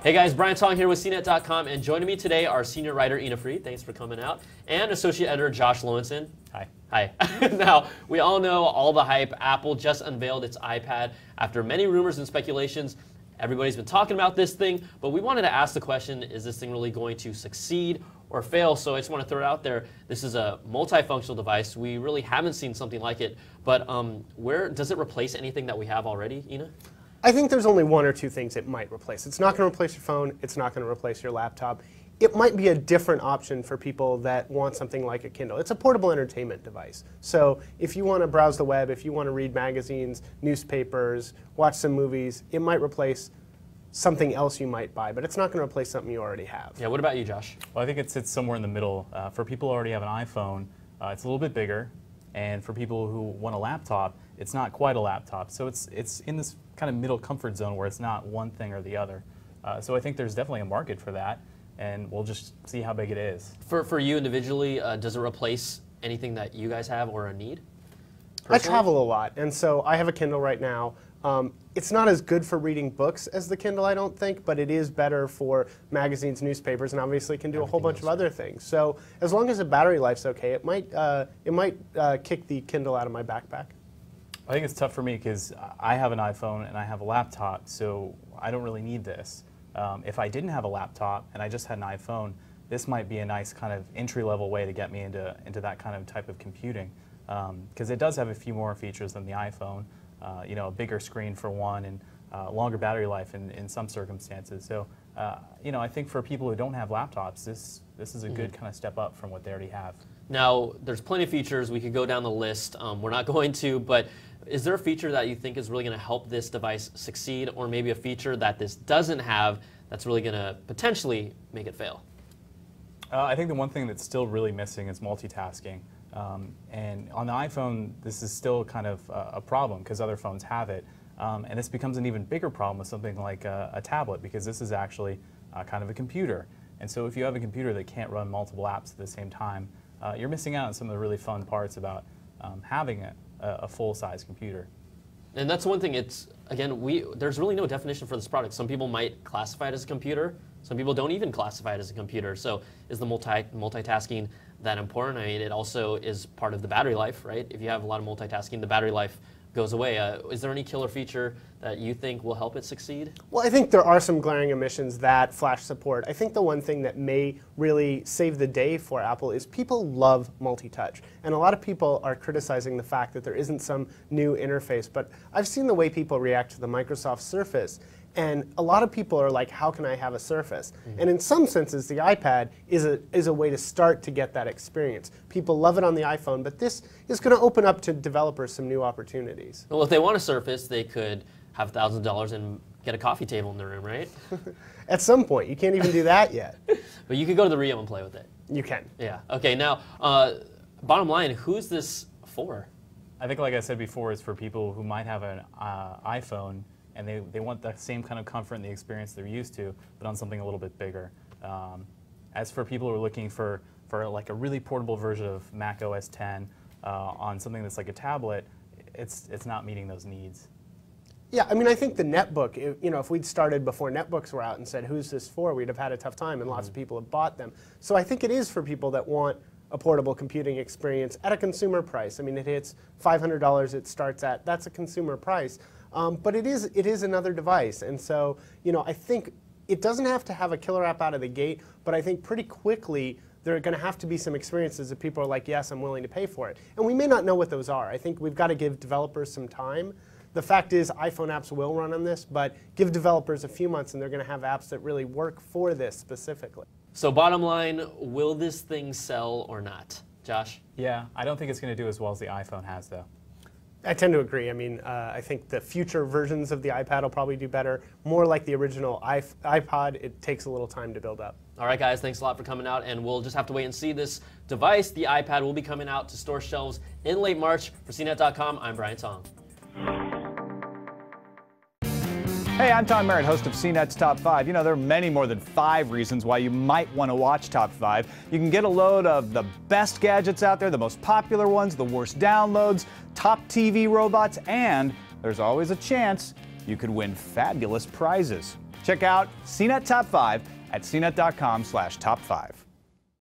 Hey guys, Brian Tong here with CNET.com, and joining me today are senior writer Ina Freed, thanks for coming out, and associate editor Josh Lowenson. Hi. Hi. Now, we all know all the hype. Apple just unveiled its iPad. After many rumors and speculations, everybody's been talking about this thing, but we wanted to ask the question, is this thing really going to succeed or fail? So I just want to throw it out there. This is a multifunctional device. We really haven't seen something like it, but where does it replace anything that we have already, Ina? I think there's only one or two things it might replace. It's not going to replace your phone. It's not going to replace your laptop. It might be a different option for people that want something like a Kindle. It's a portable entertainment device. So if you want to browse the web, if you want to read magazines, newspapers, watch some movies, it might replace something else you might buy, but it's not going to replace something you already have. Yeah, what about you, Josh? Well, I think it sits somewhere in the middle. For people who already have an iPhone, it's a little bit bigger, and for people who want a laptop, it's not quite a laptop. So it's in this kind of middle comfort zone where it's not one thing or the other. So I think there's definitely a market for that, and we'll just see how big it is. For you individually, does it replace anything that you guys have or a need? I travel a lot, and so I have a Kindle right now. It's not as good for reading books as the Kindle, I don't think, but it is better for magazines, newspapers, and obviously can do a whole bunch of other things. So as long as the battery life's okay, it might kick the Kindle out of my backpack. I think it's tough for me because I have an iPhone and I have a laptop, so I don't really need this. If I didn't have a laptop and I just had an iPhone, this might be a nice kind of entry-level way to get me into that kind of type of computing, because it does have a few more features than the iPhone. You know, a bigger screen for one, and longer battery life in some circumstances. So, you know, I think for people who don't have laptops, this is a good kind of step up from what they already have. Now, there's plenty of features. We could go down the list. We're not going to, but is there a feature that you think is really going to help this device succeed, or maybe a feature that this doesn't have that's really going to potentially make it fail? I think the one thing that's still really missing is multitasking. And on the iPhone, this is still kind of a problem because other phones have it. And this becomes an even bigger problem with something like a tablet, because this is actually kind of a computer. And so if you have a computer that can't run multiple apps at the same time, you're missing out on some of the really fun parts about having a full-size computer. And that's one thing. It's, again, there's really no definition for this product. Some people might classify it as a computer. Some people don't even classify it as a computer. So is the multitasking that important? I mean, it also is part of the battery life, right? If you have a lot of multitasking, the battery life goes away. Is there any killer feature that you think will help it succeed? Well, I think there are some glaring omissions that flash support. I think the one thing that may really save the day for Apple is people love multi-touch. And a lot of people are criticizing the fact that there isn't some new interface. But I've seen the way people react to the Microsoft Surface. And a lot of people are like, how can I have a Surface? And in some senses, the iPad is a way to start to get that experience. People love it on the iPhone, but this is going to open up to developers some new opportunities. Well, if they want a Surface, they could have thousands of dollars and get a coffee table in their room, right? At some point. You can't even do that yet. But you could go to the Rio and play with it. You can. Yeah. Okay, now, bottom line, who's this for? I think, like I said before, it's for people who might have an iPhone and they want the same kind of comfort and the experience they're used to, but on something a little bit bigger. As for people who are looking for like a really portable version of Mac OS X on something that's like a tablet, it's not meeting those needs. Yeah, I mean, I think the netbook, you know, if we'd started before netbooks were out and said, who's this for, we'd have had a tough time, and lots of people have bought them. So I think it is for people that want a portable computing experience at a consumer price. I mean, it hits $500 it starts at. That's a consumer price. But it is another device. And so, you know, I think it doesn't have to have a killer app out of the gate, but I think pretty quickly there are going to have to be some experiences that people are like, yes, I'm willing to pay for it. And we may not know what those are. I think we've got to give developers some time. The fact is, iPhone apps will run on this, but give developers a few months and they're going to have apps that really work for this specifically. So bottom line, will this thing sell or not? Josh? Yeah, I don't think it's going to do as well as the iPhone has, though. I tend to agree. I mean, I think the future versions of the iPad will probably do better. More like the original iPod, it takes a little time to build up. All right, guys, thanks a lot for coming out, and we'll just have to wait and see. This device, the iPad, will be coming out to store shelves in late March. For CNET.com, I'm Brian Tong. Hey, I'm Tom Merritt, host of CNET's Top 5. You know, there are many more than 5 reasons why you might want to watch Top 5. You can get a load of the best gadgets out there, the most popular ones, the worst downloads, top TV robots, and there's always a chance you could win fabulous prizes. Check out CNET Top 5 at cnet.com/top5.